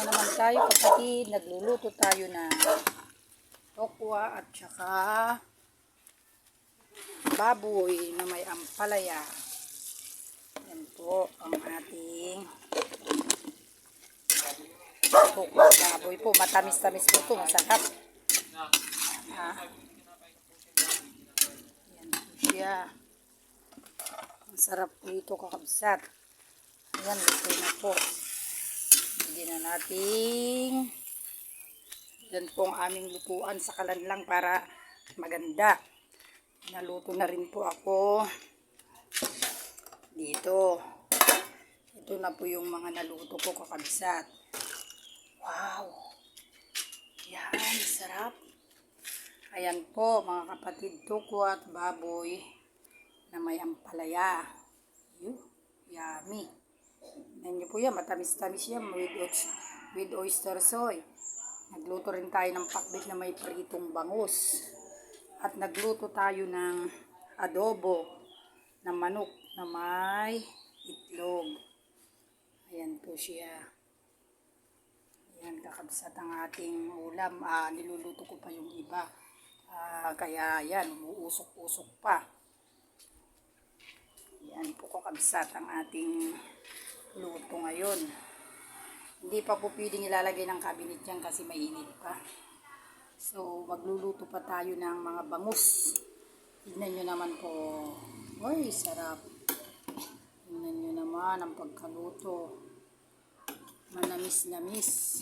na naman tayo kapatid. Nagluluto tayo ng tokwa at saka baboy na may ampalaya. Yan po ang ating tokwa baboy po. Matamis-tamis po ito. Masarap. Yan po siya. Masarap po ito kakabsat. Ayan, luto na po. Hindi na natin yan po ang aming lutuan sa kalan lang para maganda. Naluto na rin po ako dito. Ito na po yung mga naluto ko kakabsat. Wow! Yan, sarap. Ayan po mga kapatid, tokwa at baboy na may ampalaya. Yummy. Tignan nyo po yan, matamis-tamis yan with oyster soy. Nagluto rin tayo ng pakbit na may pritong bangus. At nagluto tayo ng adobo na manok na may itlog. Ayan po siya. Ayan kakabsat ang ating ulam. Niluluto ko pa yung iba. Kaya yan, umuusok-usok pa. Ayan po kakabsat ang ating luto ngayon. Hindi pa po pwedeng ilalagay ng cabinet yan kasi mainit pa. So, magluluto pa tayo ng mga bangus. Tignan nyo naman po. Uy, sarap. Tignan nyo naman ang pagkaluto. Manamis-namis.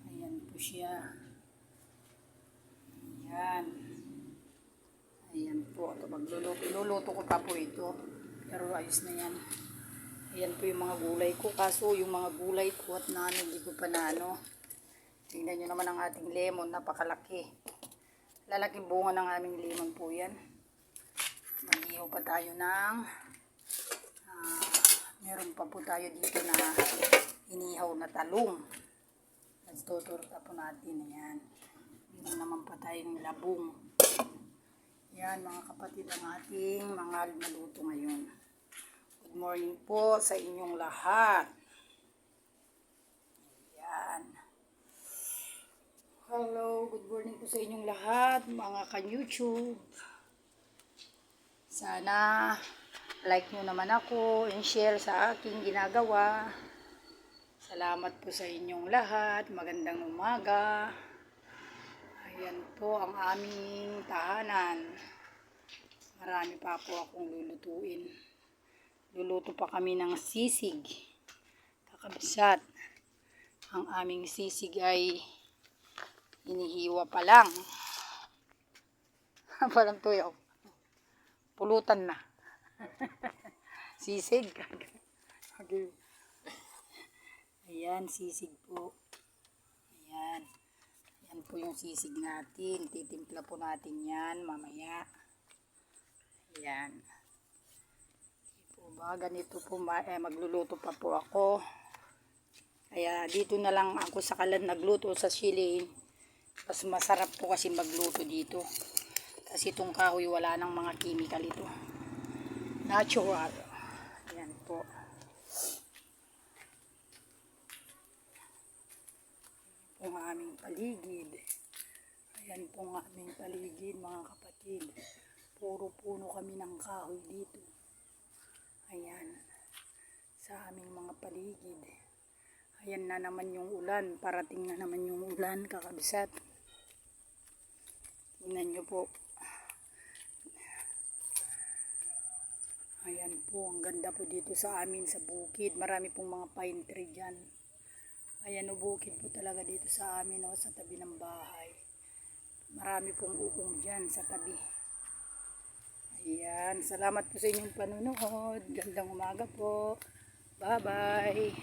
Ayan po siya. Ayan. Ayan po. Ito magluluto. Iluluto ko pa po ito. Pero ayos na yan. Ayan po yung mga gulay ko. Kaso yung mga gulay ko at hindi ko pa na Tingnan nyo naman ang ating lemon. Napakalaki. Lalaking bunga ng aming lemon po yan. Mag-ihaw pa tayo ng meron pa po tayo dito na inihaw na talong. Let's tuturta po natin. Ayan. Meron naman pa tayong labong. Yan mga kapatid ang ating mga naluto ngayon. Good morning po sa inyong lahat. Ayan. Hello, good morning po sa inyong lahat, mga ka-YouTube. Sana like nyo naman ako and share sa aking ginagawa. Salamat po sa inyong lahat. Magandang umaga. Ayan po ang aming tahanan. Marami pa po akong lulutuin. Luluto pa kami ng sisig. Kakabsat. Ang aming sisig ay inihiwa pa lang. Parang tuyaw. Pulutan na. Sisig. Okay. Ayan, sisig po. Ayan. Ayan po yung sisig natin. Titimpla po natin yan mamaya. Ayan. Ganito po magluluto pa po ako. Kaya dito na lang ako sa kalan nagluto sa sili. Mas masarap po kasi magluto dito. Kasi itong kahoy wala nang mga chemical ito. Natural. Ayan po. Ayan po ang aming paligid. Ayan po ang aming paligid mga kapatid. Puro puno kami ng kahoy dito. Ayan, sa aming mga paligid. Ayan na naman yung ulan. Parating na naman yung ulan, kakabsat. Tingnan nyo po. Ayan po, ang ganda po dito sa amin sa bukid. Marami pong mga pine tree dyan. Ayan o, bukid po talaga dito sa amin sa tabi ng bahay. Marami pong ukong dyan sa tabi. Ayan, salamat po sa inyong panunood. Gandang umaga po. Bye-bye.